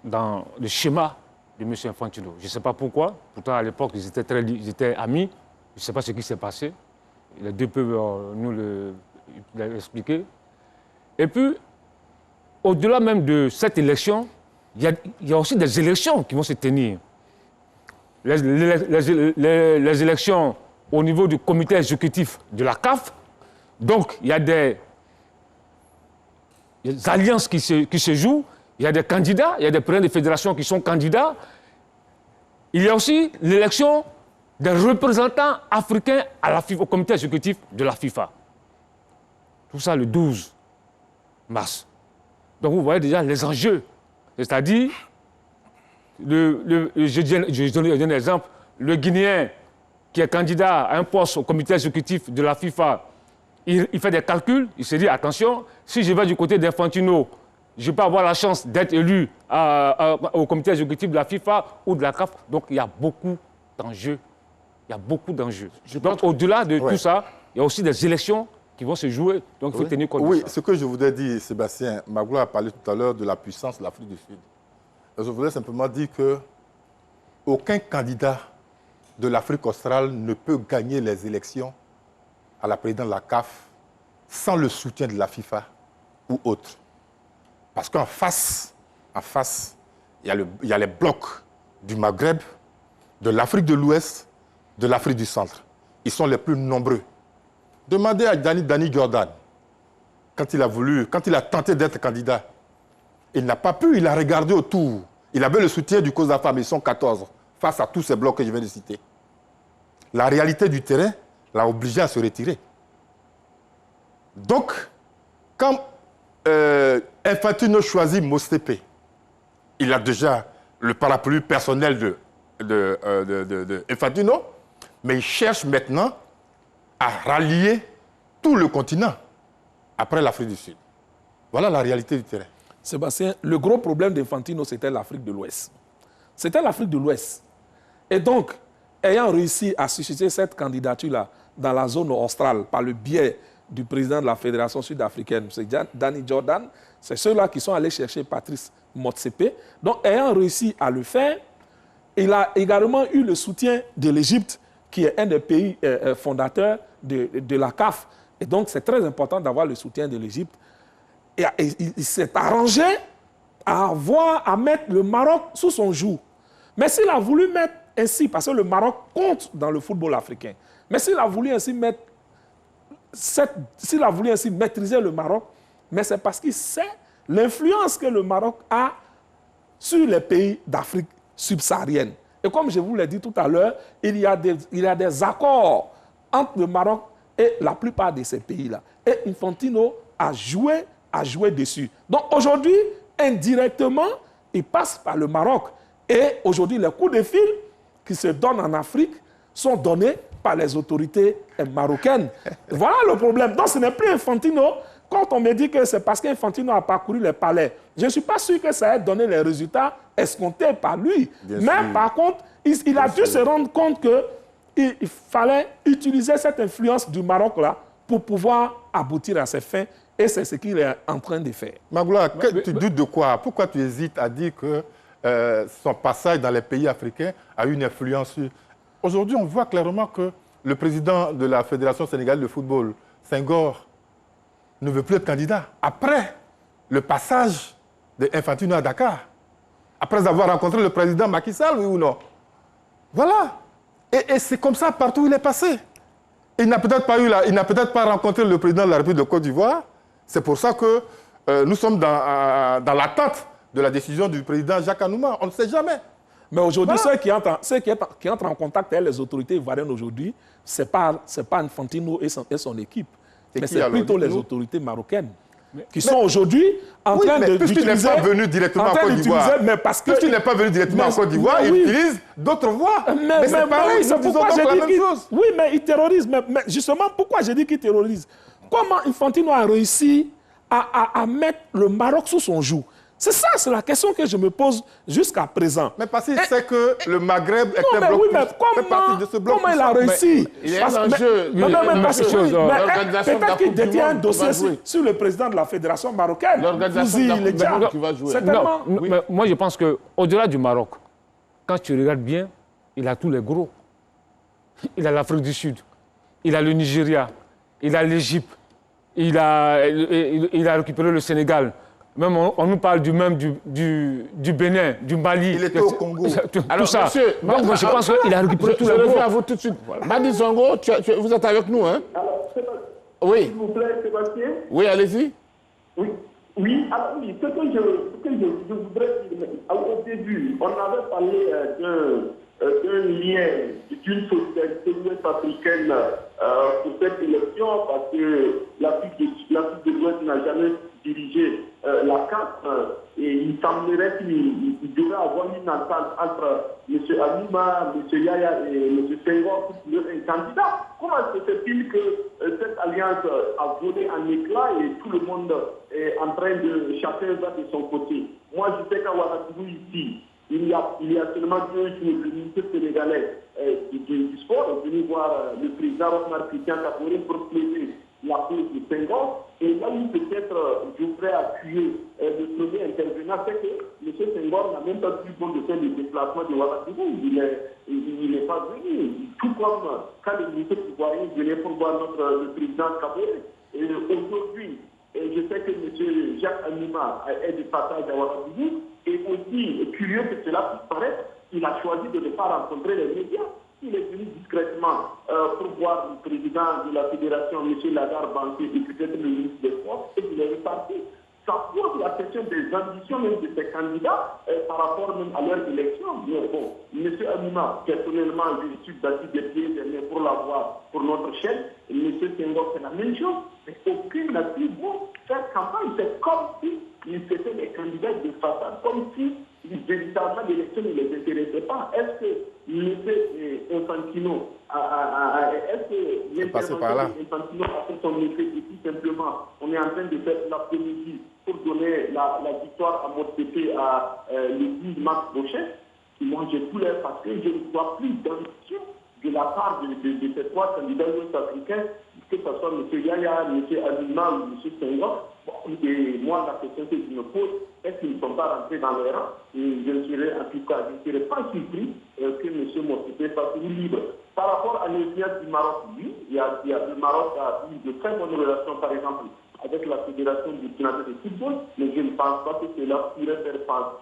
dans le schéma de M. Infantino. Je ne sais pas pourquoi. Pourtant, à l'époque, ils étaient amis. Je ne sais pas ce qui s'est passé. Les deux peuvent nous l'expliquer. Et puis, au-delà même de cette élection, il y a aussi des élections qui vont se tenir. Les élections au niveau du comité exécutif de la CAF. Donc, il y a des alliances qui se jouent. Il y a des candidats, il y a des présidents de fédérations qui sont candidats. Il y a aussi l'élection des représentants africains au comité exécutif de la FIFA. Tout ça le 12 mars. Donc vous voyez déjà les enjeux. C'est-à-dire, je donne un exemple, le Guinéen qui est candidat à un poste au comité exécutif de la FIFA, il fait des calculs, il se dit, attention, si je vais du côté d'Infantino, je peux avoir la chance d'être élu au comité exécutif de la FIFA ou de la CAF. Donc il y a beaucoup d'enjeux. Il y a beaucoup d'enjeux. Donc au-delà de tout ça, il y a aussi des élections qui vont se jouer. Donc il faut tenir compte de ça. Oui, ce que je voudrais dire, Sébastien, Maglo a parlé tout à l'heure de la puissance de l'Afrique du Sud. Je voudrais simplement dire qu'aucun candidat de l'Afrique australe ne peut gagner les élections à la présidence de la CAF sans le soutien de la FIFA ou autre. Parce qu'en face, il y a les blocs du Maghreb, de l'Afrique de l'Ouest, de l'Afrique du Centre. Ils sont les plus nombreux. Demandez à Danny Jordan, quand il a tenté d'être candidat, il n'a pas pu, il a regardé autour. Il avait le soutien du cause AFA, mais ils sont 14, face à tous ces blocs que je viens de citer. La réalité du terrain l'a obligé à se retirer. Donc, quand Infantino choisit Motsepe, il a déjà le parapluie personnel de Infantino, mais il cherche maintenant à rallier tout le continent après l'Afrique du Sud. Voilà la réalité du terrain. Sébastien, le gros problème d'Infantino, c'était l'Afrique de l'Ouest. C'était l'Afrique de l'Ouest. Et donc, ayant réussi à susciter cette candidature-là dans la zone australe par le biais du président de la Fédération sud-africaine, M. Danny Jordan, c'est ceux-là qui sont allés chercher Patrice Motsepe. Donc, ayant réussi à le faire, il a également eu le soutien de l'Égypte, qui est un des pays fondateurs de la CAF. Et donc, c'est très important d'avoir le soutien de l'Égypte. Et il s'est arrangé à mettre le Maroc sous son joug. Mais s'il a voulu mettre ainsi, parce que le Maroc compte dans le football africain, mais s'il a voulu ainsi maîtriser le Maroc, mais c'est parce qu'il sait l'influence que le Maroc a sur les pays d'Afrique subsaharienne. Et comme je vous l'ai dit tout à l'heure, il y a des accords entre le Maroc et la plupart de ces pays-là. Et Infantino a joué dessus. Donc aujourd'hui, indirectement, il passe par le Maroc. Et aujourd'hui, les coups de fil qui se donnent en Afrique sont donnés par les autorités marocaines. Voilà le problème. Donc ce n'est plus Infantino. Quand on me dit que c'est parce qu'Infantino a parcouru les palais, je ne suis pas sûr que ça ait donné les résultats escomptés par lui. Mais par contre, il a dû se rendre compte qu'il fallait utiliser cette influence du Maroc-là pour pouvoir aboutir à ses fins. Et c'est ce qu'il est en train de faire. Magloire, tu doutes de quoi? Pourquoi tu hésites à dire que son passage dans les pays africains a eu une influence sur... Aujourd'hui, on voit clairement que le président de la Fédération sénégalaise de football, Senghor, ne veut plus être candidat. Après le passage d'Infantino à Dakar, après avoir rencontré le président Macky Sall, oui ou non? Voilà. Et c'est comme ça partout où il est passé. Il n'a peut-être pas rencontré le président de la République de Côte d'Ivoire. C'est pour ça que nous sommes dans l'attente de la décision du président Jacques Anouma. On ne sait jamais. Mais aujourd'hui, voilà. ceux qui entrent en contact avec les autorités ivoiriennes aujourd'hui, ce n'est pas Infantino et son équipe. Mais c'est plutôt les autorités marocaines qui sont aujourd'hui en train d'utiliser... Puisqu'il n'est pas venu directement en Côte d'Ivoire, puisqu'il n'est pas venu directement en Côte d'Ivoire, il utilise d'autres voies. Mais c'est pareil, c'est pourquoi j'ai dit qu'il... Oui, mais il terrorise. Mais justement, pourquoi j'ai dit qu'il terrorise? Comment Infantino a réussi à mettre le Maroc sous son joug? C'est ça, c'est la question que je me pose jusqu'à présent. Mais parce qu'il sait que le Maghreb est un bloc fait partie de ce bloc. Comment il a réussi? Il y a un enjeu. Peut-être qu'il détient un dossier sur le président de la Fédération marocaine. L'organisation qui va jouer. Moi, je pense qu'au-delà du Maroc, quand tu regardes bien, il a tous les gros. Il a l'Afrique du Sud, il a le Nigeria, il a l'Égypte, il a récupéré le Sénégal. Même on nous parle du Bénin, du Mali. Il était au Congo. Tout ça. Monsieur, donc moi je pense qu'il a récupéré tout le monde. Je reviens à vous tout de suite. Madi Zongo, vous êtes avec nous, hein? Alors, oui. S'il vous plaît, Sébastien. Oui, allez-y. Oui, alors oui, ce que je voudrais dire, au début, on avait parlé d'un lien, d'une solidarité ouest africaine pour cette élection, parce que l'Afrique de l'Ouest n'a jamais dirigé la CAF, et il semblerait qu'il devrait avoir une entente entre M. Anouma, M. Yaya et M. Senghor pour trouver un candidat. Comment se fait-il que cette alliance a volé en éclats et tout le monde est en train de chacun va de son côté? Moi, je sais qu'à Ouagadougou, ici, il y a seulement 2 jours, le ministre sénégalais du sport est venu voir le président Rochmar Christian Kaboré pour plaider la cause de Senghor. Et là où peut-être je voudrais appuyer le premier intervenant, c'est que M. Senghor n'a même pas pu bon de faire le déplacement de Ouagadougou. Il n'est pas venu. Tout comme quand le ministre ivoirien venait pour voir le président Kaboré. Et aujourd'hui, je sais que M. Jacques Anouma est de passage à Ouagadougou. Et aussi, curieux que cela puisse paraître, il a choisi de ne pas rencontrer les médias. Il est venu discrètement pour voir le président de la fédération, M. Lagarde Banquet, et peut-être le ministre des Sports, et il est reparti. Ça pose la question des ambitions même de ces candidats par rapport même à leur élection. Mais bon, M. Anouma, personnellement, je suis battu des pieds et des mains pour l'avoir pour notre chaîne. Et M. Senghor, c'est la même chose. Mais aucun n'a pu faire campagne. C'est comme si ils étaient des candidats de façade, comme si véritablement l'élection ne les intéressait pas. Est-ce que M. Infantino est-ce que l'intervention d'Infantino a fait son effet et tout simplement on est en train de faire l'après-midi pour donner la victoire à Motsepe le 10 mars prochain? Moi, j'ai tout l'air parce que je ne vois plus d'ambition de la part de ces 3 candidats ouest-africains, que ce soit M. Yaya, M. Anouma ou M. Senghor. Et moi, la question que je me pose, est-ce qu'ils ne sont pas rentrés dans les rangs? Et je ne serais, en tout cas, je ne serais pas surpris que M. Motsepe fasse une libre. Par rapport à l'influence du Maroc, oui, le Maroc a eu de très bonnes relations, par exemple, avec la Fédération burkinabé de football, mais je ne pense pas que cela pourrait faire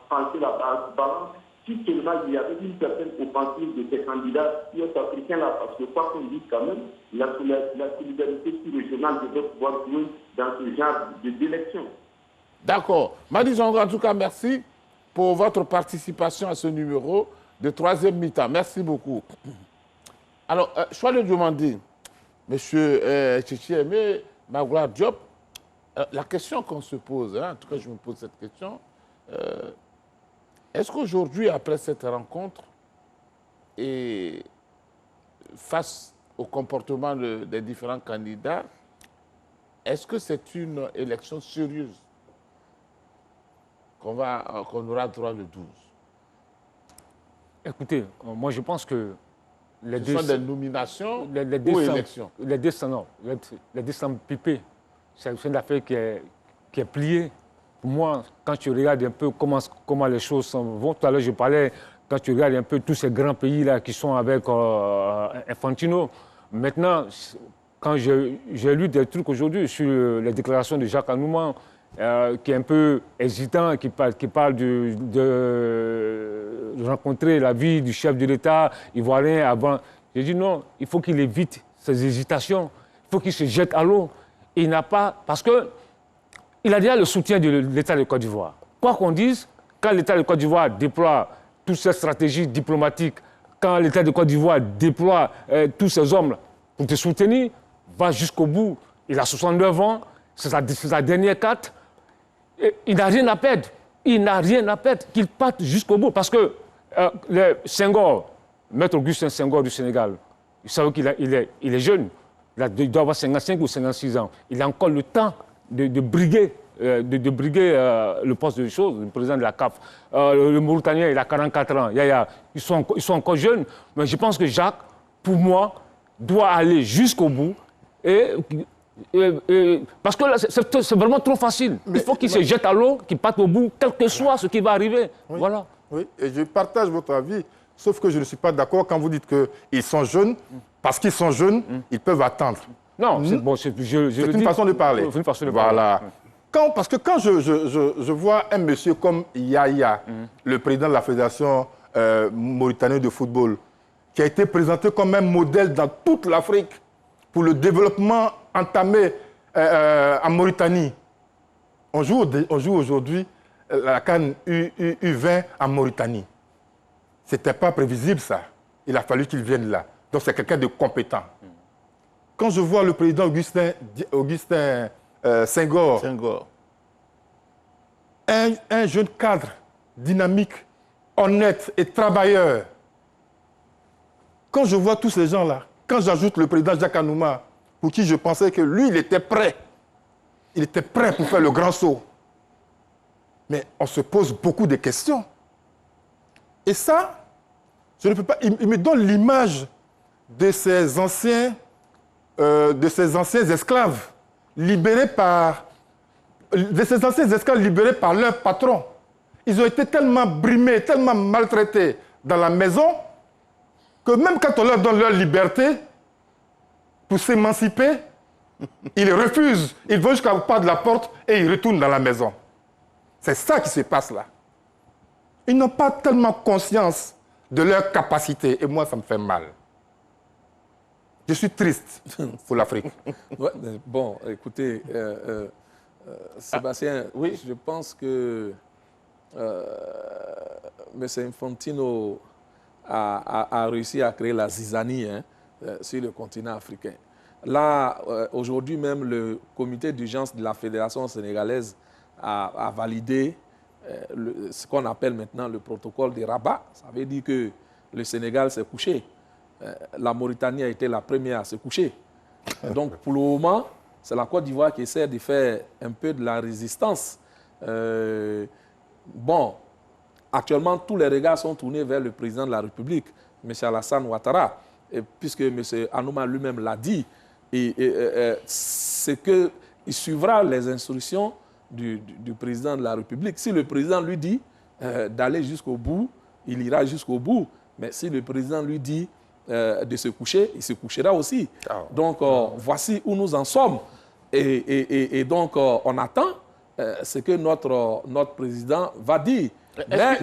pencher la balance si seulement il y avait une certaine offensive de ces candidats ouest-africains-là, parce que quoi qu'on dise quand même, la solidarité sous-régionale devrait pouvoir jouer dans ce genre d'élection. D'accord. Madi Zongo, en tout cas, merci pour votre participation à ce numéro de 3e mi-temps. Merci beaucoup. Alors, je vais le demander, M. Tchétché Aimé Magloire Diop, la question qu'on se pose, hein, en tout cas je me pose cette question, est-ce qu'aujourd'hui, après cette rencontre, et face au comportement des différents candidats, est-ce que c'est une élection sérieuse qu'on aura droit le 12? Écoutez, moi je pense que ce sont des nominations ou élections? Les descendants pipés, c'est une affaire qui est pliée. Pour moi, quand tu regardes un peu comment les choses vont, tout à l'heure je parlais, quand tu regardes un peu tous ces grands pays-là qui sont avec Infantino, maintenant, quand j'ai lu des trucs aujourd'hui sur les déclarations de Jacques Anouma, qui est un peu hésitant, qui parle de rencontrer la vie du chef de l'État ivoirien avant. J'ai dit non, il faut qu'il évite ces hésitations, il faut qu'il se jette à l'eau. Il n'a pas, parce qu'il a déjà le soutien de l'État de Côte d'Ivoire. Quoi qu'on dise, quand l'État de Côte d'Ivoire déploie toutes ces stratégies diplomatiques, quand l'État de Côte d'Ivoire déploie tous ces hommes pour te soutenir, va jusqu'au bout. Il a 69 ans, c'est sa dernière carte. Il n'a rien à perdre. Il n'a rien à perdre. Qu'il parte jusqu'au bout. Parce que Senghor, Maître Augustin Senghor du Sénégal, vous savez qu'il est jeune. Il doit avoir 55 ou 56 ans. Il a encore le temps de briguer, le poste de choses, le président de la CAF. Le Mauritanien, il a 44 ans. Ils sont encore jeunes. Mais je pense que Jacques, pour moi, doit aller jusqu'au bout. Parce que là, c'est vraiment trop facile. Il faut qu'il se jette à l'eau, qu'il parte au bout, quel que soit ce qui va arriver. Oui. Voilà. Oui, et je partage votre avis, sauf que je ne suis pas d'accord quand vous dites qu'ils sont jeunes. Parce qu'ils sont jeunes, ils peuvent attendre. Non, c'est bon, c'est une façon de parler. Une façon de voilà. parler. Parce que quand je vois un monsieur comme Yaya, le président de la Fédération mauritanienne de football, qui a été présenté comme un modèle dans toute l'Afrique pour le développement entamé en Mauritanie. On joue aujourd'hui la CAN U20 en Mauritanie. Ce n'était pas prévisible, ça. Il a fallu qu'il vienne là. Donc, c'est quelqu'un de compétent. Quand je vois le président Augustin Senghor, un jeune cadre dynamique, honnête et travailleur, quand je vois tous ces gens-là, quand j'ajoute le président Jacques Anouma, pour qui je pensais que lui, il était prêt pour faire le grand saut. Mais on se pose beaucoup de questions. Et ça, je ne peux pas. Il me donne l'image de ces anciens esclaves libérés par leur patron. Ils ont été tellement brimés, tellement maltraités dans la maison, que même quand on leur donne leur liberté, pour s'émanciper, ils refusent. Ils vont jusqu'à pas de la porte et ils retournent dans la maison. C'est ça qui se passe là. Ils n'ont pas tellement conscience de leur capacité. Et moi, ça me fait mal. Je suis triste pour l'Afrique. Ouais, bon, écoutez, Sébastien, oui, je pense que M. Infantino a réussi à créer la zizanie sur le continent africain. Là, aujourd'hui même, le comité d'urgence de la Fédération sénégalaise a validé ce qu'on appelle maintenant le protocole de Rabat. Ça veut dire que le Sénégal s'est couché. La Mauritanie a été la première à se coucher. Donc, pour le moment, c'est la Côte d'Ivoire qui essaie de faire un peu de la résistance. Bon, actuellement, tous les regards sont tournés vers le président de la République, M. Alassane Ouattara, et puisque M. Anouma lui-même l'a dit, c'est qu'il suivra les instructions du président de la République. Si le président lui dit d'aller jusqu'au bout, il ira jusqu'au bout. Mais si le président lui dit de se coucher, il se couchera aussi. Donc, voici où nous en sommes. Et donc, on attend ce que notre président va dire. Mais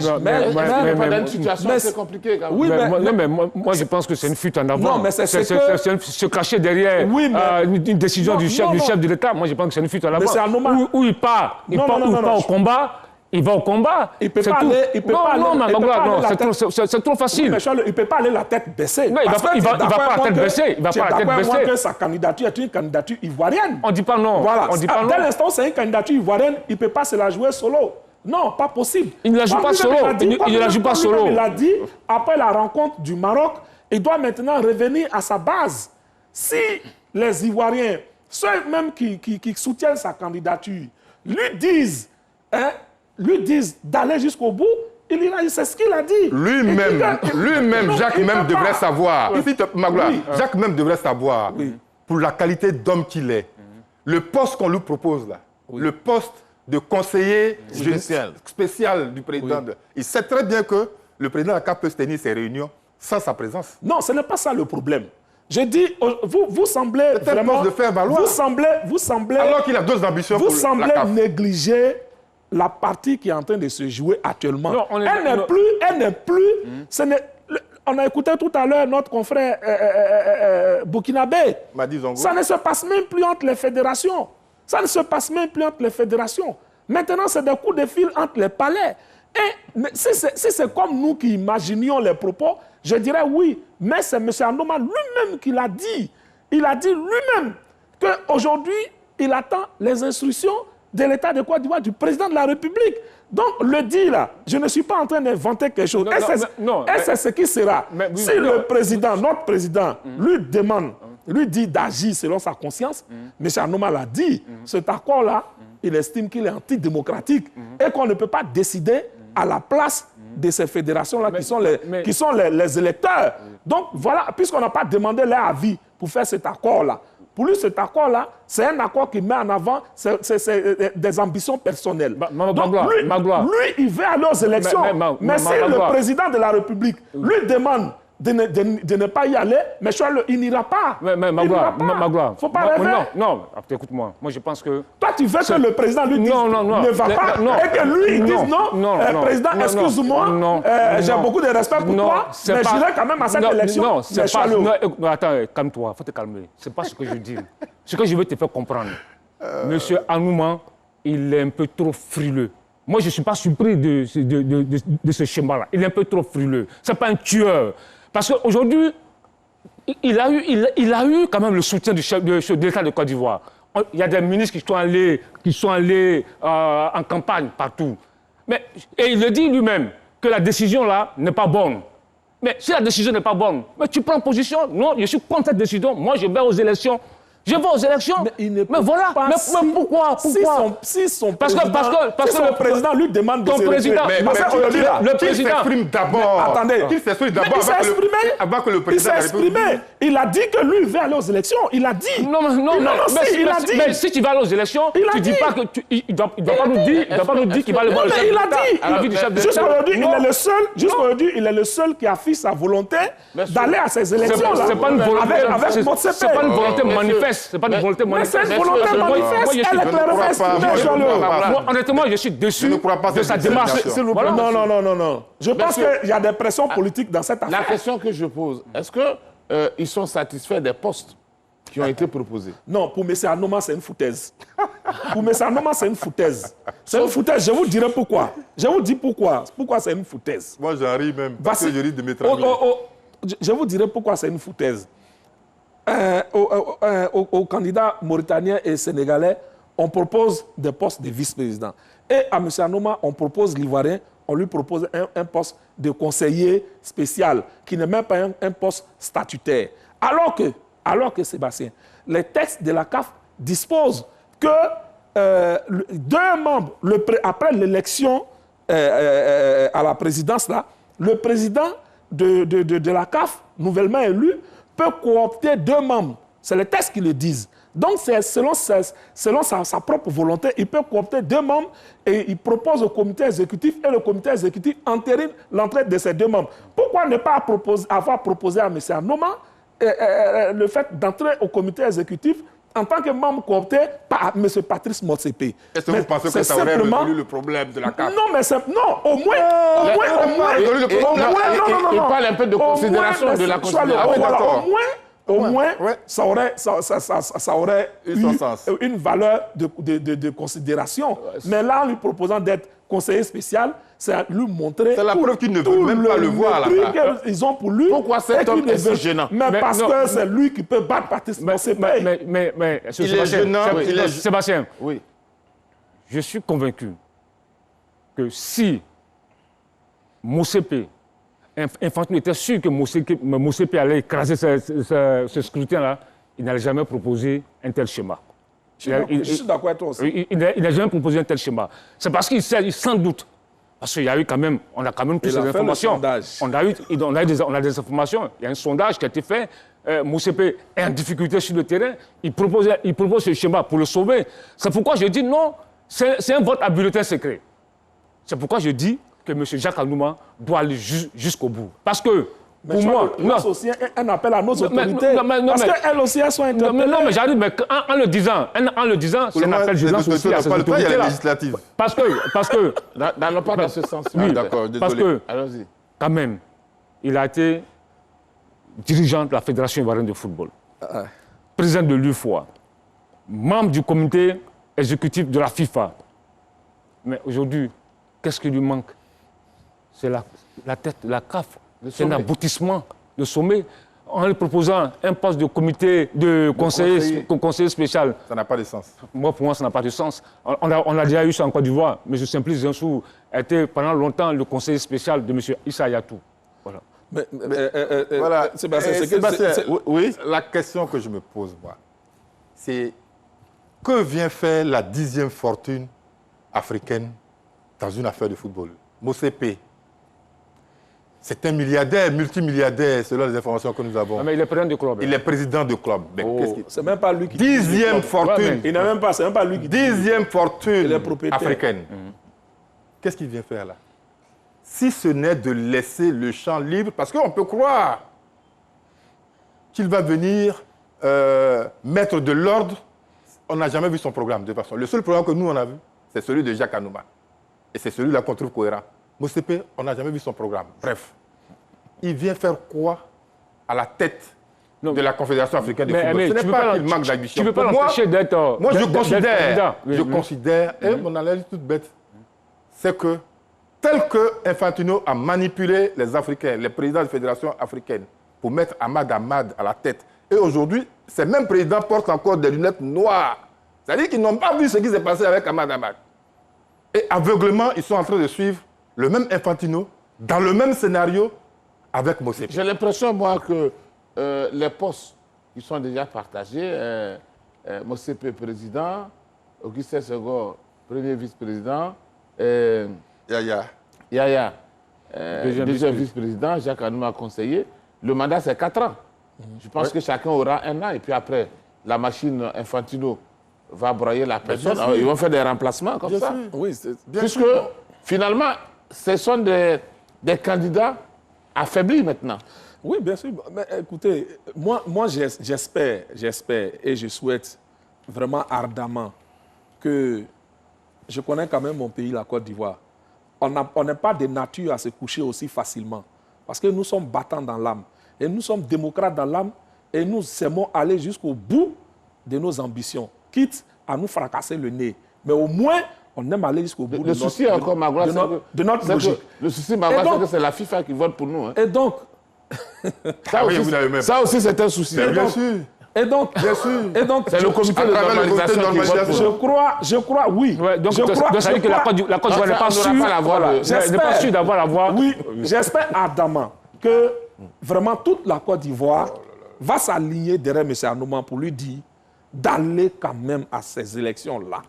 une situation assez compliquée quand même. Oui, mais moi, je pense que c'est une fuite en avant. Non, mais c'est se cacher derrière une décision du chef de l'État. Moi, je pense que c'est une fuite en avant. Où il part, au combat. Il va au combat. Il peut pas aller. C'est trop facile. Mais Charles, il ne peut pas aller la tête baissée. Non, il ne va pas la tête baissée. Il va pas la tête baissée. Que sa candidature est une candidature ivoirienne. On ne dit pas non. Voilà. On dit pas non. Dès l'instant où c'est une candidature ivoirienne, il ne peut pas se la jouer solo. Non, pas possible. Il ne la joue pas solo. Il ne la joue pas solo. Il a dit, après la rencontre du Maroc, il doit maintenant revenir à sa base. Si les Ivoiriens, ceux même qui soutiennent sa candidature, lui disent d'aller jusqu'au bout, c'est ce qu'il a dit. Lui-même, Jacques même devrait savoir. Magloire, Jacques même devrait savoir, pour la qualité d'homme qu'il est, le poste qu'on lui propose là, le poste de conseiller spécial du président. Il sait très bien que le président de la CAF peut se tenir ses réunions sans sa présence. Non, ce n'est pas ça le problème. Je dis, vous semblez vraiment... de faire valoir. Vous semblez... Alors qu'il a d'autres ambitions pour la CAF. Vous semblez négliger la partie qui est en train de se jouer actuellement. Non, elle n'est plus... On a écouté tout à l'heure notre confrère burkinabé. Ça ne se passe même plus entre les fédérations. Ça ne se passe même plus entre les fédérations. Maintenant, c'est des coups de fil entre les palais. Et si c'est comme nous qui imaginions les propos, je dirais oui. Mais c'est M. Anoma lui-même qui l'a dit. Il a dit lui-même qu'aujourd'hui, il attend les instructions de l'État de Côte d'Ivoire, du président de la République. Donc, le dit là, je ne suis pas en train d'inventer quelque chose. Et c'est ce qui sera. Si le président, notre président, lui demande, lui dit d'agir selon sa conscience, M. Anoma l'a dit, cet accord-là, il estime qu'il est antidémocratique et qu'on ne peut pas décider à la place de ces fédérations-là qui sont les électeurs. Donc, voilà, puisqu'on n'a pas demandé leur avis pour faire cet accord-là, pour lui, cet accord-là, c'est un accord qui met en avant des ambitions personnelles. Donc, lui, il veut aller aux élections. Mais si le président de la République lui demande de ne pas y aller, mais il n'ira pas. Mais Magloire, il ne faut pas rêver. Non, écoute-moi. Moi, je pense que... Toi, tu veux que le président lui dise ne va pas et que lui, il dise non, président, excuse-moi, j'ai beaucoup de respect pour toi, mais j'irai quand même à cette élection. Non, c'est pas... Non, attends, calme-toi, il faut te calmer. Ce n'est pas ce que je dis. Ce que je veux te faire comprendre. Monsieur Anouma, il est un peu trop frileux. Moi, je ne suis pas surpris de ce schéma-là. Il est un peu trop frileux. Ce n'est pas un tueur. Parce qu'aujourd'hui, il a eu quand même le soutien du chef de l'État de Côte d'Ivoire. Il y a des ministres qui sont allés en campagne partout. Et il le dit lui-même, que la décision là n'est pas bonne. Mais si la décision n'est pas bonne, mais tu prends position. Non, je suis contre cette décision. Moi, je vais aux élections. Je vais aux élections. Mais voilà. Mais pourquoi si le président lui demande de se retirer. Le président s'exprime d'abord. Attendez. Qu'il s'exprime d'abord avant que le président de la République... Il a dit que lui, il veut aller aux élections. Il a dit. Mais si tu vas aller aux élections, tu ne dis pas que... Il ne doit pas nous dire qu'il va aller aux élections. Il a dit. Jusqu'à aujourd'hui, il est le seul qui affiche sa volonté d'aller à ces élections-là. C'est pas une volonté manifeste. C'est pas une volonté manifeste. Mais c'est une volonté manifeste. Elle est clairement exprimée. Honnêtement, je suis déçu de sa démarche. Non. Je pense qu'il y a des pressions politiques dans cette affaire. La question que je pose, est-ce qu'ils sont satisfaits des postes qui ont été proposés? Non, pour M. Anoma, c'est une foutaise. Pour M. Anoma, c'est une foutaise. C'est une foutaise. Je vous dirai pourquoi. Je vous dis pourquoi. Pourquoi c'est une foutaise. Moi, j'en ris même. Parce que je ris de mes travaux. Je vous dirai pourquoi c'est une foutaise. Aux candidats mauritaniens et sénégalais, on propose des postes de vice-président. Et à M. Anoma, on propose l'Ivoirien, on lui propose un poste de conseiller spécial, qui n'est même pas un poste statutaire. Alors que Sébastien, les textes de la CAF disposent que 2 membres, après l'élection à la présidence, là, le président de la CAF, nouvellement élu, peut coopter 2 membres. C'est les textes qui le disent. Donc, c'est selon sa propre volonté, il peut coopter 2 membres et il propose au comité exécutif et le comité exécutif entérine l'entrée de ces 2 membres. Pourquoi ne pas avoir proposé à M. Anoma le fait d'entrer au comité exécutif en tant que membre coopté par M. Patrice Motsepe? Est-ce que vous pensez que ça aurait résolu le problème de la CAF? Non, mais au moins... Il parle un peu de considération de la considération. Au moins, ça aurait une valeur de considération. Mais là, en lui proposant d'être conseiller spécial, c'est lui montrer... C'est la preuve qu'il ne veut même pas le voir là-bas. Ils ont pour lui... Pourquoi cet homme est si gênant? Mais parce que c'est lui qui peut battre Patrice Motsepe. Mais il est gênant. Sébastien, oui. Je suis convaincu que si Motsepe, Infantino était sûr que Motsepe allait écraser ce scrutin-là, il n'allait jamais proposer un tel schéma. Je suis d'accord avec toi aussi. Il n'a jamais proposé un tel schéma. C'est parce qu'il sait, sans doute, parce qu'il y a eu quand même, on a quand même toutes ces informations. On a des informations. Il y a un sondage qui a été fait. Motsepe est en difficulté sur le terrain. Il propose ce schéma pour le sauver. C'est pourquoi je dis non, c'est un vote à bulletin secret. C'est pourquoi je dis que M. Jacques Anouma doit aller jusqu'au bout. Parce que, pour moi... C'est aussi un appel à nos autorités. Parce qu'elles aussi, elles sont interpellées. Non, mais j'arrive, mais en le disant, c'est un appel d'urgence aussi à ces autorités-là. Parce que... N'allons pas dans ce sens. Oui, d'accord, désolé. Parce que, quand même, il a été dirigeant de la Fédération ivoirienne de football, président de l'UFOA, membre du comité exécutif de la FIFA. Mais aujourd'hui, qu'est-ce qui lui manque? C'est la tête de la CAF. C'est un aboutissement, le sommet. En lui proposant un poste de comité, de conseiller spécial. Ça n'a pas de sens. Moi, pour moi, ça n'a pas de sens. On a déjà eu ça en Côte d'Ivoire. M. Simplice Zinsou était pendant longtemps le conseiller spécial de M. Issa Yatou. Voilà. Voilà. Sébastien, oui. La question que je me pose, moi, c'est que vient faire la 10e fortune africaine dans une affaire de football? Motsepe, c'est un milliardaire, multimilliardaire, selon les informations que nous avons. Ah, mais il est président du club. Il est président du club. C'est même pas lui qui... 10e fortune. Il n'a même pas, c'est même pas lui qui... 10e fortune propriétaire africaine. Qu'est-ce qu'il vient faire là? Si ce n'est de laisser le champ libre, parce qu'on peut croire qu'il va venir mettre de l'ordre. On n'a jamais vu son programme, de toute façon. Le seul programme que nous, on a vu, c'est celui de Jacques Anouma. Et c'est celui-là qu'on trouve cohérent. Motsepe, on n'a jamais vu son programme. Bref, il vient faire quoi à la tête de la Confédération africaine de football? Ce n'est pas qu'il manque d'ambition. Tu ne peux pas l'empêcher d'être... Moi, je considère, et mon analyse toute bête, c'est que tel que Infantino a manipulé les Africains, les présidents de fédérations africaines, pour mettre Ahmad Ahmad à la tête, et aujourd'hui, ces mêmes présidents portent encore des lunettes noires. C'est-à-dire qu'ils n'ont pas vu ce qui s'est passé avec Ahmad Ahmad. Et aveuglément, ils sont en train de suivre le même Infantino, dans le même scénario, avec Motsepe. J'ai l'impression, moi, que les postes qui sont déjà partagés, Motsepe président, Augustin Senghor, premier vice-président, Yaya, deuxième vice-président, Jacques Anouma conseiller. Le mandat, c'est 4 ans. Je pense que chacun aura 1 an, et puis après, la machine Infantino va broyer la personne. Alors, ils vont faire des remplacements comme ça. Oui, puisque, finalement, ce sont des candidats affaiblis maintenant. Oui, bien sûr. Mais écoutez, moi j'espère et je souhaite vraiment ardemment que je connais quand même mon pays, la Côte d'Ivoire. On n'est pas de nature à se coucher aussi facilement. Parce que nous sommes battants dans l'âme. Et nous sommes démocrates dans l'âme. Et nous aimons aller jusqu'au bout de nos ambitions. Quitte à nous fracasser le nez. Mais au moins, on aime aller jusqu'au bout de notre logique. Le souci, Magloire, c'est que c'est la FIFA qui vote pour nous. Hein. Et donc... ça aussi, c'est un souci. Bien sûr. Et donc, c'est le comité de normalisation qui vote pour je crois, oui. Ouais, donc, ça veut dire que la Côte d'Ivoire n'est pas sûre d'avoir la voix. Oui, j'espère ardemment que vraiment toute la Côte d'Ivoire va s'aligner derrière M. Anouma pour lui dire d'aller quand même à ces élections-là.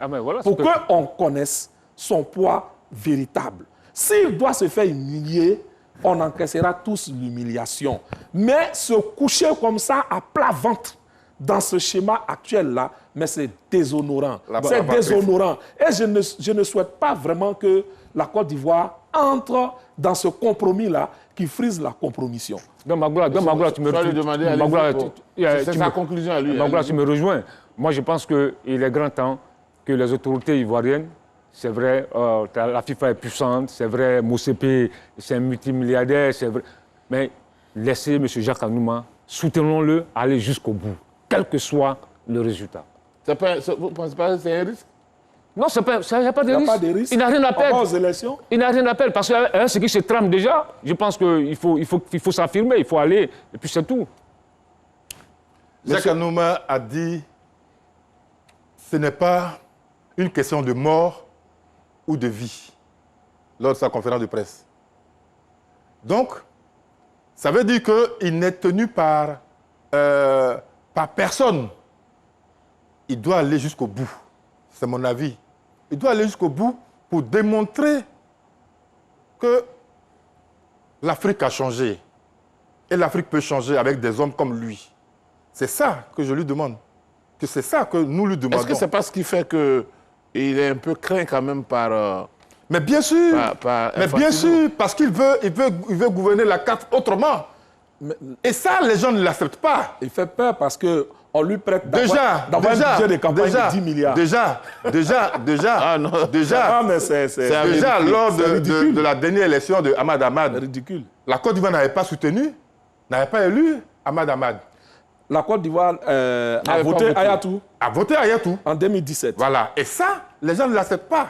Pour qu'on connaisse son poids véritable. S'il doit se faire humilier, on encaissera tous l'humiliation. Mais se coucher comme ça à plat ventre dans ce schéma actuel-là, mais c'est déshonorant. C'est Bah, déshonorant. Et je ne souhaite pas vraiment que la Côte d'Ivoire entre dans ce compromis-là qui frise la compromission. Donc, Magloire, tu me c'est sa conclusion à lui. Magloire, tu me rejoins. Moi, je pense qu'il est grand temps que les autorités ivoiriennes, c'est vrai, la FIFA est puissante, c'est vrai, Motsepe, c'est un multimilliardaire, c'est vrai. Mais laissez M. Jacques Anouma, soutenons-le, aller jusqu'au bout, quel que soit le résultat. Vous ne pensez pas que c'est un risque? Non, il n'y a pas de risque. Il n'a rien à perdre. Aux élections. Il n'a rien à perdre parce que ce qui se trame déjà, je pense qu'il faut s'affirmer, il faut aller, et puis c'est tout. Jacques Anouma a dit ce n'est pas une question de mort ou de vie lors de sa conférence de presse. Donc, ça veut dire qu'il n'est tenu par personne. Il doit aller jusqu'au bout. C'est mon avis. Il doit aller jusqu'au bout pour démontrer que l'Afrique a changé. Et l'Afrique peut changer avec des hommes comme lui. C'est ça que je lui demande. Que c'est ça que nous lui demandons. Est-ce que c'est pas ce qui fait qu'il est un peu craint quand même par... mais bien sûr, mais bien sûr, parce qu'il veut gouverner la carte autrement. Et ça, les gens ne l'acceptent pas. Il fait peur parce qu'on lui prête Déjà, un budget de campagne de 10 milliards. Déjà, Ah non. déjà, mais c'est déjà lors de la dernière élection de Ahmad Ahmad, ridicule. la Côte d'Ivoire n'avait pas soutenu, n'avait pas élu Ahmad Ahmad. La Côte d'Ivoire a voté Ayatou. A voté Ayatou. En 2017. Voilà. Et ça, les gens ne l'acceptent pas.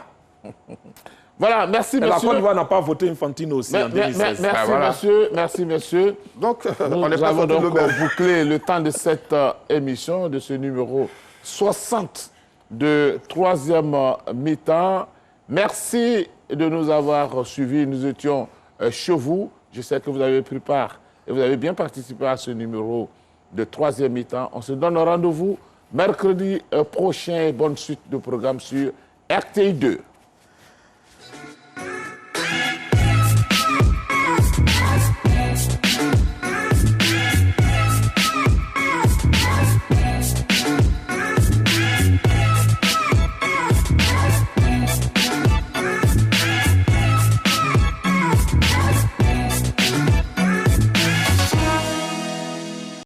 Voilà, merci, Et monsieur. la Côte d'Ivoire n'a pas voté Infantino aussi en 2016. Merci, voilà. monsieur. Merci, monsieur. Donc, Nous on n'est pas avons sorti de donc l'auberge. bouclé le temps de cette émission, de ce numéro 60 de troisième mi-temps. Merci de nous avoir suivis. Nous étions chez vous. Je sais que vous avez pris part et vous avez bien participé à ce numéro de troisième mi-temps. On se donne rendez-vous mercredi prochain. Bonne suite de programme sur RTI 2.